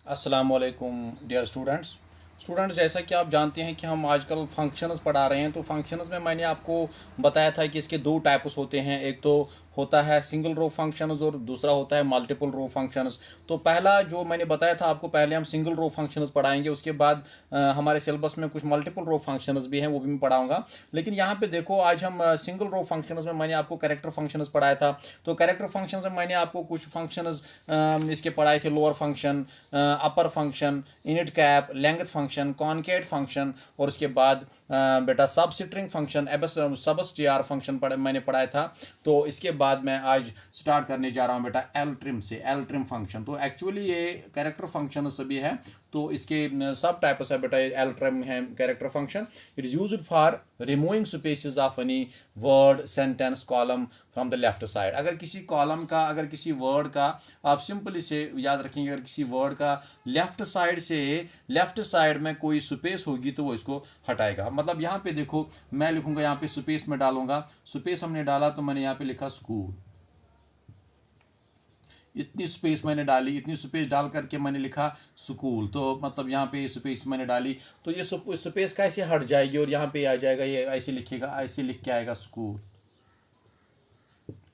अस्सलाम वालेकुम dear students, जैसा कि आप जानते हैं कि हम आजकल फंक्शंस पढ़ा रहे हैं। तो फंक्शंस में मैंने आपको बताया था कि इसके दो टाइप्स होते हैं। एक तो होता है सिंगल रो फंक्शंस और दूसरा होता है मल्टीपल रो फंक्शंस। तो पहला जो मैंने बताया था आपको, पहले हम सिंगल रो फंक्शंस पढ़ाएंगे, उसके बाद हमारे सिलेबस में कुछ मल्टीपल रो फंक्शंस भी हैं, वो भी मैं पढ़ाऊंगा। लेकिन यहाँ पे देखो, आज हम सिंगल रो फंक्शंस में मैंने आपको कैरेक्टर फंक्शंस पढ़ाया था। तो कैरेक्टर फंक्शंस में मैंने आपको कुछ फंक्शंस इसके पढ़ाए थे। Lower function, upper function, initcap, length function, concat function, और उसके बाद बेटा सब स्ट्रिंग फंक्शन, सबस्ट्र फंक्शन मैंने पढ़ाया था। तो इसके बाद मैं आज स्टार्ट करने जा रहा हूँ बेटा एल ट्रिम से, एल ट्रिम फंक्शन। तो एक्चुअली ये कैरेक्टर फंक्शन सभी है। तो इसके सब टाइप्स है बेटा। एल ट्रिम है character function. It is used for removing spaces of any word, sentence, column from the left side. अगर किसी कॉलम का, अगर किसी वर्ड का, आप सिंपल इसे याद रखेंगे, अगर किसी वर्ड का लेफ्ट साइड में कोई स्पेस होगी तो वो इसको हटाएगा। मतलब यहाँ पे देखो, मैं लिखूंगा, यहाँ पे स्पेस में डालूंगा, स्पेस हमने डाला तो मैंने यहाँ पे लिखा स्कूल। इतनी स्पेस मैंने डाली, इतनी स्पेस डाल करके मैंने लिखा स्कूल। तो मतलब यहाँ पे स्पेस मैंने डाली, तो ये स्पेस कैसे हट जाएगी और यहाँ पे आ जाएगा, ये ऐसे लिखेगा, ऐसे लिख के आएगा स्कूल।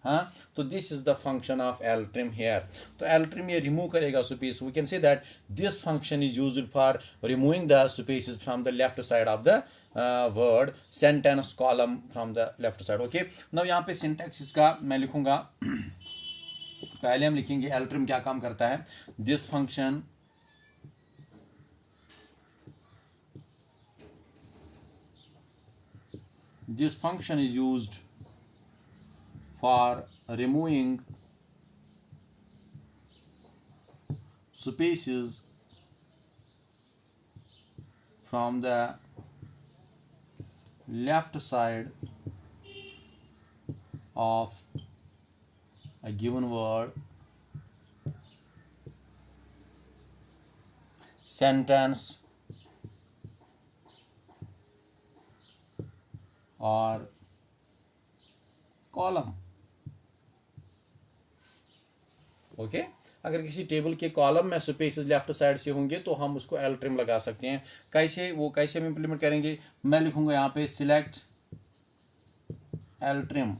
हाँ, तो this is the function of L trim here. तो एल ट्रिम ये रिमूव करेगा space. We can say that this function is used for removing the spaces from the left side of the word, sentence, column from the left side. Okay, now यहाँ पे syntax इसका मैं लिखूंगा। पहले हम लिखेंगे एल ट्रिम क्या काम करता है। This function is used for removing spaces from the left side of a given word, sentence, और कॉलम। ओके, अगर किसी टेबल के कॉलम में स्पेसेस लेफ्ट साइड से होंगे तो हम उसको एल ट्रिम लगा सकते हैं। कैसे, वो कैसे हम इंप्लीमेंट करेंगे। मैं लिखूंगा यहाँ पे select L trim,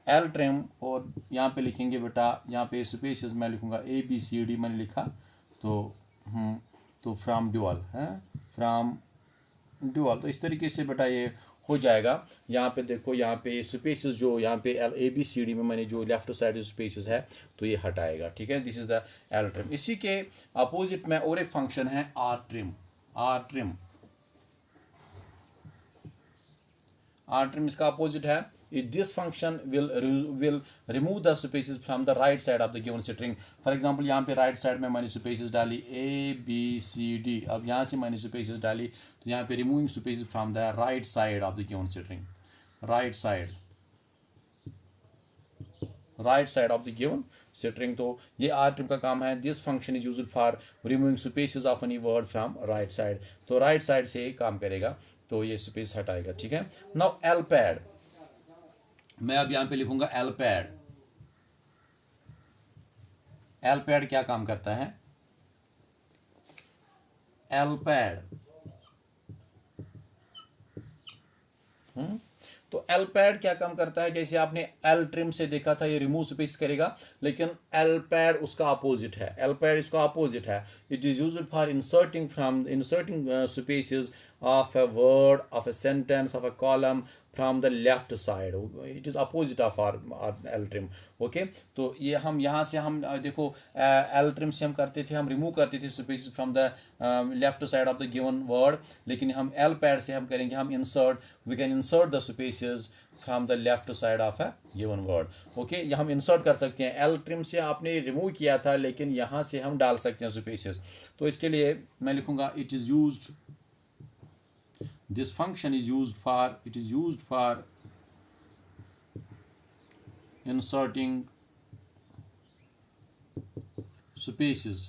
L trim, और यहाँ पे लिखेंगे बेटा, यहाँ पे स्पेसेस मैं लिखूंगा ABCD मैंने लिखा। तो तो फ्रॉम ड्यूअल है, फ्रॉम ड्यूअल। तो इस तरीके से बेटा ये हो जाएगा। यहाँ पे देखो, यहाँ पे स्पेसेस जो यहाँ पे ABCD में मैंने जो लेफ्ट साइड स्पेसेस है तो ये हटाएगा। ठीक है, this is the L trim. इसी के अपोजिट में और एक फंक्शन है R trim. R trim, R trim इसका अपोजिट है। This function will remove the spaces from the right side of the given string. For example, यहाँ पे राइट साइड में मैंने स्पेसेस डाली ABCD। अब यहाँ से मैंने स्पेसेस डाली, तो यहाँ पे removing spaces from the right side of the given string, right side, right side of the given string. तो ये आर ट्रिम का काम है। This function is used for removing spaces of any word from right side. तो right side से काम करेगा, तो ये स्पेस हटाएगा। ठीक है, नाउ एल पैड, मैं अब यहां पे लिखूंगा एल पैड। एल पैड क्या काम करता है। एल पैड, तो एल पैड क्या काम करता है। जैसे आपने एल ट्रिम से देखा था, ये रिमूव स्पेस करेगा, लेकिन एल पैड उसका अपोजिट है। एल पैड इसका अपोजिट है। It is used for inserting spaces of a word, of a sentence, of a column from the left side. It is opposite of our L trim. Okay, तो ये हम यहाँ से हम देखो, L trim से हम करते थे, हम रिमूव करते थे spaces from the left side of the given word. लेकिन हम L पैड से हम करेंगे, हम we can insert the spaces from the left side of a given word. Okay, ये हम इंसर्ट कर सकते हैं। एल ट्रिम से आपने रिमूव किया था, लेकिन यहाँ से हम डाल सकते हैं स्पेसेस। तो इसके लिए मैं लिखूंगा it is used, this function is used for inserting spaces.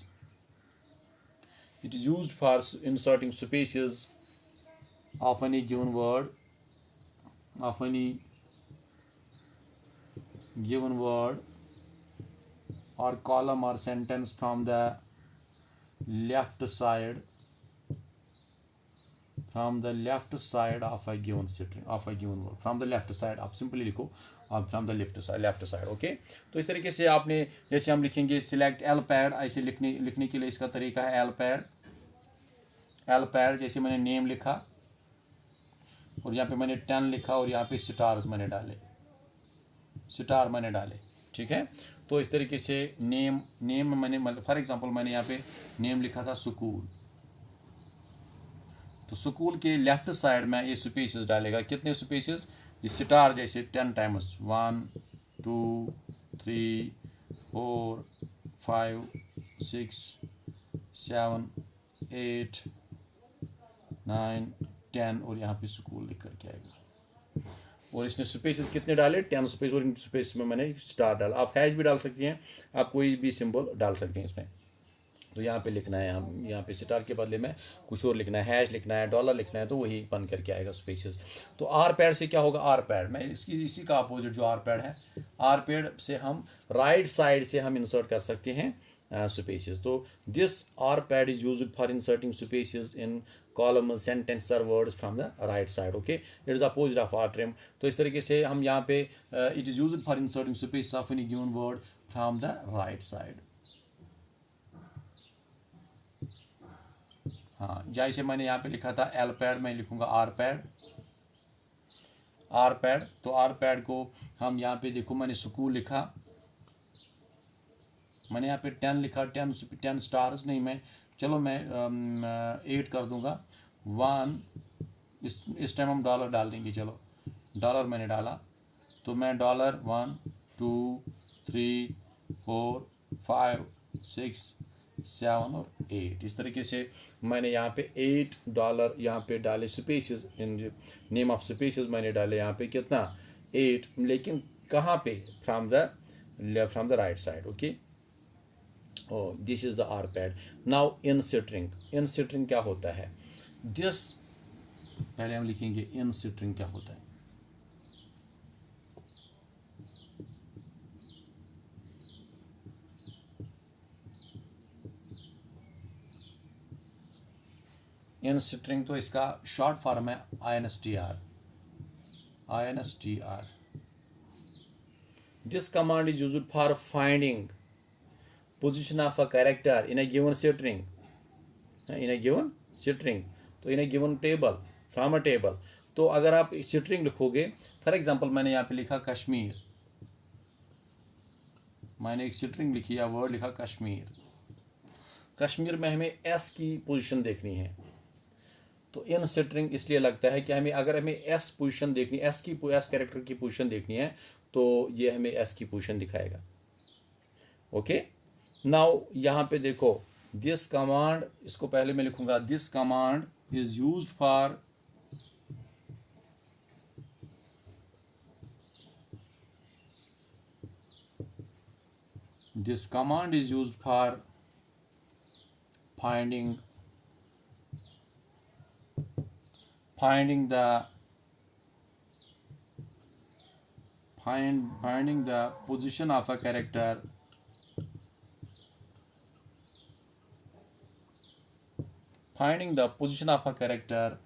It is used for inserting spaces of any given word, of any given word, or column or sentence from the left side of a given string of a given word from the left side. आप simply लिखो आप from the left side okay. तो इस तरीके से आपने जैसे हम लिखेंगे सिलेक्ट एल पैड, ऐसे लिखने के लिए इसका तरीका है एल पैड। जैसे मैंने नेम लिखा और यहाँ पे मैंने 10 लिखा और यहाँ पे स्टार मैंने डाले, ठीक है। तो इस तरीके से नेम मैंने फॉर एग्जांपल मैंने यहाँ पे नेम लिखा था स्कूल, तो स्कूल के लेफ्ट साइड में ये स्पेसेस डालेगा। कितने स्पेसेस? ये स्टार जैसे 10 टाइम्स 1 2 3 4 5 6 7 8 9 10 और यहाँ पे स्कूल लिख करके आएगा। और इसने स्पेसेस कितने डाले? 10 स्पेस, और इन स्पेस में मैंने स्टार डाला। आप हैश भी डाल सकती हैं, आप कोई भी सिंबल डाल सकते हैं इसमें। तो यहाँ पे लिखना है, हम यहाँ पे स्टार के बदले में कुछ और लिखना है, हैश लिखना है, डॉलर लिखना है, तो वही बन करके आएगा स्पेसेस। तो आर पैड से क्या होगा? आर पैड में इसी का अपोजिट जो आर पैड है, आर पैड से हम राइट साइड से हम इंसर्ट कर सकते हैं स्पेसेस। तो this R pad is used for inserting spaces in columns, sentences or words from the right side. Okay, it is opposite of R trim. तो इस तरीके से हम यहाँ पे it is used for inserting spaces of any given word from the right side. हाँ, जैसे मैंने यहाँ पे लिखा था L पैड, मैं लिखूंगा R पैड। तो R पैड को हम यहाँ पे देखो, मैंने स्कूल लिखा, मैंने यहाँ पे 10 लिखा, 10 स्टार्स नहीं, मैं चलो मैं 8 कर दूंगा 1। इस टाइम हम डॉलर डाल देंगे। चलो डॉलर मैंने डाला, तो मैं डॉलर 1 2 3 4 5 6 7 और 8 इस तरीके से मैंने यहाँ पे $8 यहाँ पे डाले spaces, in name of spaces मैंने डाले यहाँ पे कितना 8, लेकिन कहाँ पे? From the right side. Okay, oh this is the R pad. now in string क्या होता है? this पहले हम लिखेंगे in string क्या होता है। in string तो इसका शॉर्ट फॉर्म है INSTR। this command is used for finding position of a character in a given string, तो in a given table, from a table। तो अगर आप स्ट्रिंग लिखोगे, फॉर एग्जांपल मैंने यहाँ पे लिखा कश्मीर, मैंने एक स्ट्रिंग लिखी या वर्ड लिखा कश्मीर में हमें एस की पोजीशन देखनी है। तो इन स्ट्रिंग इसलिए लगता है कि अगर हमें एस पोजीशन देखनी, एस कैरेक्टर की पोजीशन देखनी है, तो ये हमें एस की पोजीशन दिखाएगा। ओके, नाउ यहाँ पे देखो दिस कमांड, इसको पहले मैं लिखूंगा this command is used for finding the position of a character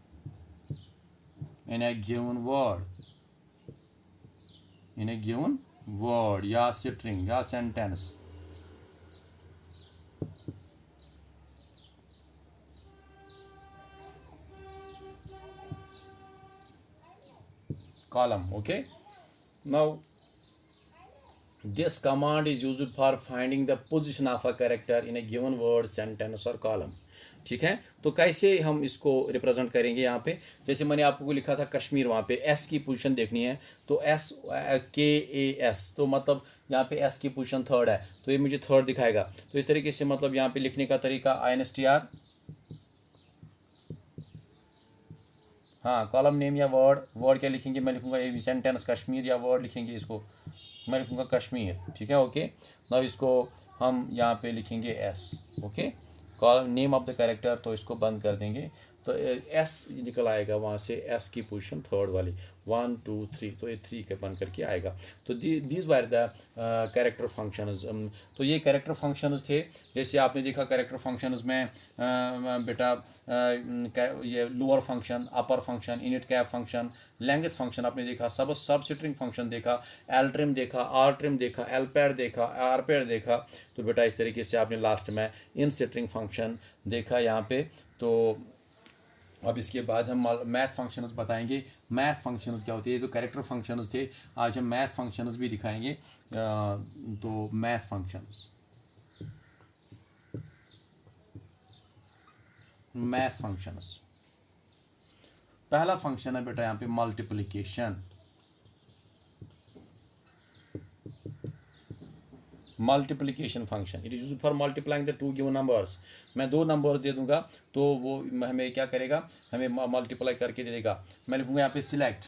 in a given word या string या sentence। column। okay, now this command is used for finding the position of a character in a given word, sentence or column। ठीक है, तो कैसे हम इसको represent करेंगे? यहाँ पे जैसे मैंने आपको लिखा था कश्मीर, वहाँ पे एस की पोजीशन देखनी है, तो KAS, तो मतलब यहाँ पे एस की पोजीशन 3rd है, तो ये मुझे 3rd दिखाएगा। तो इस तरीके से मतलब यहाँ पे लिखने का तरीका INSTR, हाँ, कॉलम नेम या वर्ड क्या लिखेंगे? मैं लिखूंगा ये सेंटेंस कश्मीर, या वर्ड लिखेंगे इसको मैं लिखूंगा कश्मीर। ठीक है, ओके। नाउ इसको हम यहाँ पे लिखेंगे S. Okay, column name of the character, तो इसको बंद कर देंगे। तो एस निकल आएगा वहाँ से, एस की पोजीशन थर्ड वाली, 1 2 3, तो ये 3 के बन करके आएगा। तो these were the character functions. तो ये कैरेक्टर फंक्शंस थे। जैसे आपने देखा कैरेक्टर फंक्शंस में बेटा ये lower function, upper function, initcap function, language function आपने देखा, सब स्ट्रिंग फंक्शन देखा, एल ट्रिम देखा, आर ट्रिम देखा, एल पैड देखा, आर पैड देखा। तो बेटा इस तरीके से आपने लास्ट में इन स्ट्रिंग फंक्शन देखा यहाँ पे। तो अब इसके बाद हम मैथ फंक्शंस बताएंगे। मैथ फंक्शंस क्या होती है? तो कैरेक्टर फंक्शंस थे, आज हम मैथ फंक्शंस भी दिखाएंगे। तो मैथ फंक्शंस, पहला फंक्शन है बेटा यहाँ पे multiplication. Multiplication function, it is used for multiplying the two given numbers. मैं दो नंबर्स दे दूंगा तो वो हमें क्या करेगा, हमें मल्टीप्लाई करके दे देगा। मैं लिखूंगा यहाँ पे select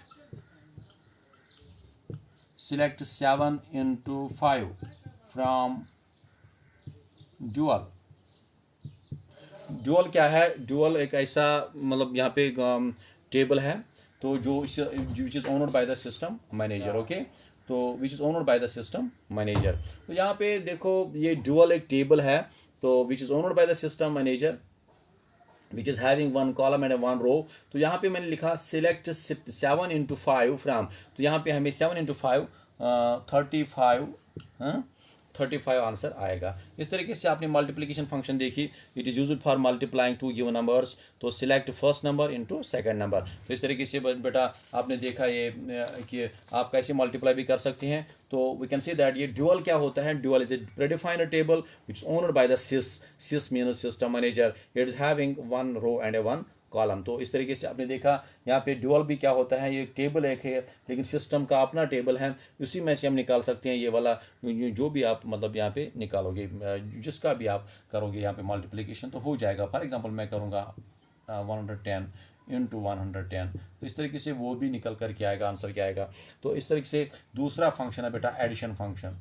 7 into 5 from dual. Dual क्या है? ड्यूअल एक ऐसा मतलब यहाँ पे टेबल है, तो जो which is owned by the system manager. Okay, तो which is owned by the system manager. तो यहाँ पे देखो ये ड्यूअल एक टेबल है, तो which is owned by the system manager, which is having 1 column and 1 row. तो यहाँ पे मैंने लिखा सिलेक्ट 7 into 5 फ्राम, तो यहाँ पे हमें 7 into 5 35 आंसर आएगा। इस तरीके से आपने मल्टीप्लिकेशन फंक्शन देखी। It is used for multiplying two given numbers, तो select first number into second number. तो इस तरीके से बेटा आपने देखा ये कि आप कैसे मल्टीप्लाई भी कर सकते हैं। तो वी कैन सी दैट ये ड्यूअल क्या होता है? Dual is a predefined table which is owned by the sys means system manager. It is having 1 row and 1 column. तो इस तरीके से आपने देखा यहाँ पे ड्यूअल भी क्या होता है, ये टेबल एक है लेकिन सिस्टम का अपना टेबल है, उसी में से हम निकाल सकते हैं ये वाला जो भी आप मतलब यहाँ पे निकालोगे, जिसका भी आप करोगे यहाँ पे मल्टीप्लिकेशन तो हो जाएगा। फॉर एग्जांपल मैं करूँगा 110 into 110, तो इस तरीके से वो भी निकल कर के आएगा, आंसर क्या आएगा। तो इस तरीके से दूसरा फंक्शन है बेटा addition function.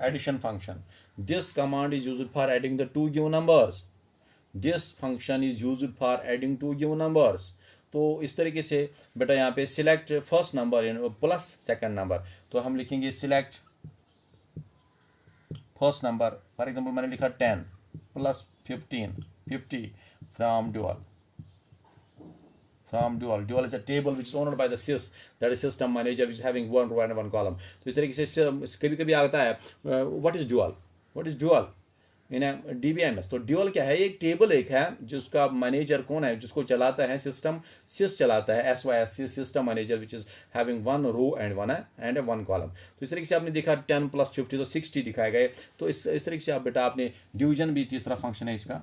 Addition function, this command is used for adding the two given numbers. This function is used for adding two given numbers. तो इस तरीके से बेटा यहाँ पे select first number in plus second number, तो हम लिखेंगे select first number. For example मैंने लिखा 10 plus 50 from dual. Dual is a table which is owned by the sys, that is system manager, which is having 1 row and 1 column. तो इस तरीके से कभी कभी आता है what is dual in DBMS। तो ड्यूअल क्या है? एक टेबल एक है जिसका मैनेजर कौन है, जिसको चलाता है सिस्टम, सिस चलाता है, SYS system manager, which is having 1 row and 1 column. तो इस तरीके से आपने देखा 10 प्लस 50 तो 60 दिखाए गए। तो इस तरीके से आप बेटा आपने डिवीजन भी, तीसरा फंक्शन है इसका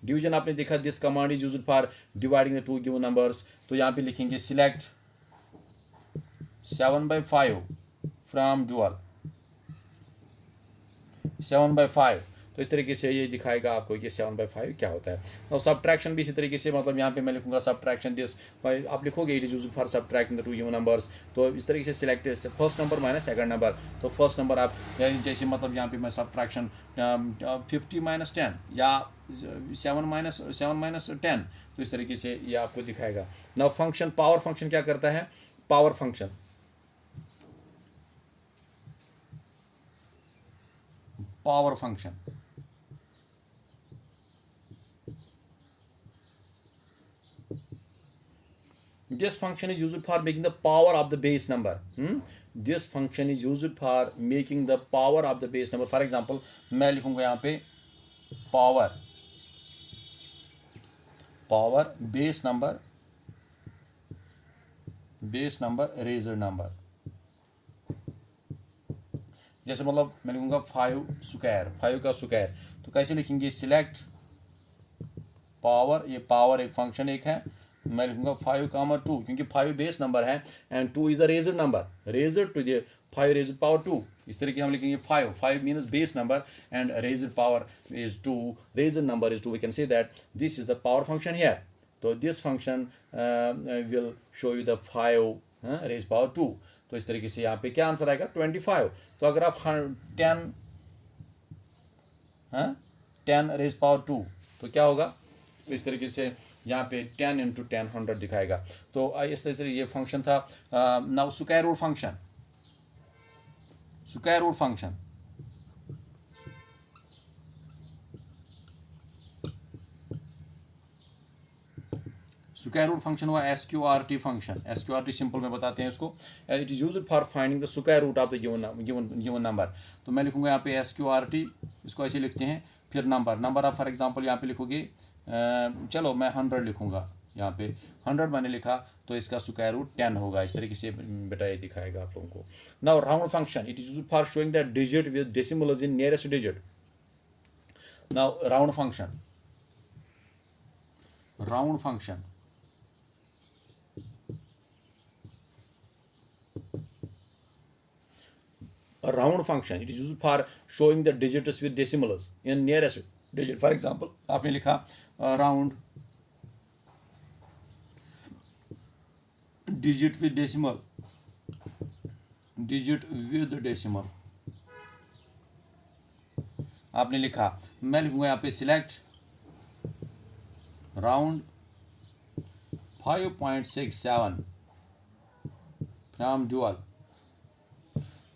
डिवीजन आपने देखा। This command is used for dividing the two given numbers. तो यहाँ पे लिखेंगे सिलेक्ट 7/5 फ्रॉम ड्यूअल 7/5। तो इस तरीके से ये दिखाएगा आपको कि 7/5 क्या होता है। और सब्ट्रैक्शन भी इसी तरीके से, मतलब यहाँ पे मैं लिखूंगा सब्ट्रैक्शन दिस, आप लिखोगे it is used for subtracting the two given numbers. तो इस तरीके से select first number minus second number. तो फर्स्ट नंबर आप जैसे मतलब यहाँ पे मैं सब्ट्रैक्शन 50 - 10 या 7 - 10, तो इस तरीके से ये आपको दिखाएगा। नाउ फंक्शन पावर फंक्शन क्या करता है? Power function this function is used for making the power of the base number. This function is used for making the power of the base number. For example, मैं लिखूंगा यहाँ पे power base number raised number। जैसे मतलब मैं लिखूंगा 5 का square. तो कैसे लिखेंगे? सिलेक्ट पावर, ये पावर एक फंक्शन एक है, मैं लिखूंगा 5, 2, क्योंकि 5 बेस नंबर है and 2 is a raised number, raised to the 5 raised power 2। इस तरीके हम लिखेंगे 5 means base number and raised power is 2, raised number is 2। We can say that this is the power function here. तो this function will show you the 5 raise power 2। तो इस तरीके से यहाँ पे क्या आंसर आएगा 25। तो अगर आप 10 रेज पावर 2 तो क्या होगा, तो इस तरीके से यहाँ पे 10 × 10 100 दिखाएगा। तो इस तरीके से ये फंक्शन था। Now square root function, square root function square root function हुआ SQRT फंक्शन। SQRT सिंपल में बताते हैं इसको। It is used for finding the square root of the given number. तो मैं लिखूंगा यहाँ पे SQRT, इसको ऐसे लिखते हैं। फिर नंबर आप फॉर एग्जांपल यहाँ पे लिखोगे, चलो मैं 100 लिखूंगा यहाँ पे। 100 मैंने लिखा तो इसका स्क्वायर रूट 10 होगा। इस तरीके से बेटा ये दिखाएगा आप लोगों को। Now round function, it is used for showing the digit with decimals in nearest digit. Now round function a round function, it is used for showing the digits with decimals in nearest digit. For example, आपने लिखा round digit with decimal, आपने लिखा। मैं लिखूंगा यहाँ पे select round 5.67 from dual.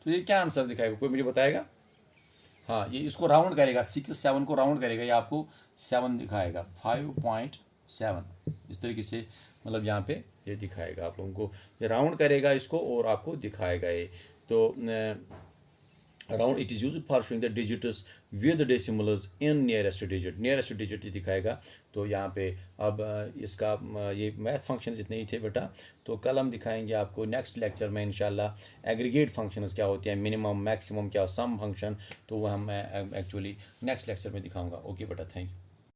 तो ये क्या आंसर दिखाएगा, कोई मुझे बताएगा? हाँ, ये इसको राउंड करेगा, 6 7 को राउंड करेगा, ये आपको 7 दिखाएगा, 5.7। इस तरीके से मतलब यहाँ पे ये दिखाएगा आप लोगों को, ये राउंड करेगा इसको और आपको दिखाएगा ये। तो round it is used for showing the digits with decimals in nearest digit ही दिखाएगा। तो यहाँ पे अब इसका ये मैथ फंक्शंस इतने ही थे बेटा। तो कल हम दिखाएंगे आपको नेक्स्ट लेक्चर में इंशाल्लाह एग्रीगेट फंक्शंस क्या होते हैं, मिनिमम मैक्सिमम क्या, सम फंक्शन। तो वह मैं एक्चुअली नेक्स्ट लेक्चर में दिखाऊंगा। ओके बेटा, थैंक यू।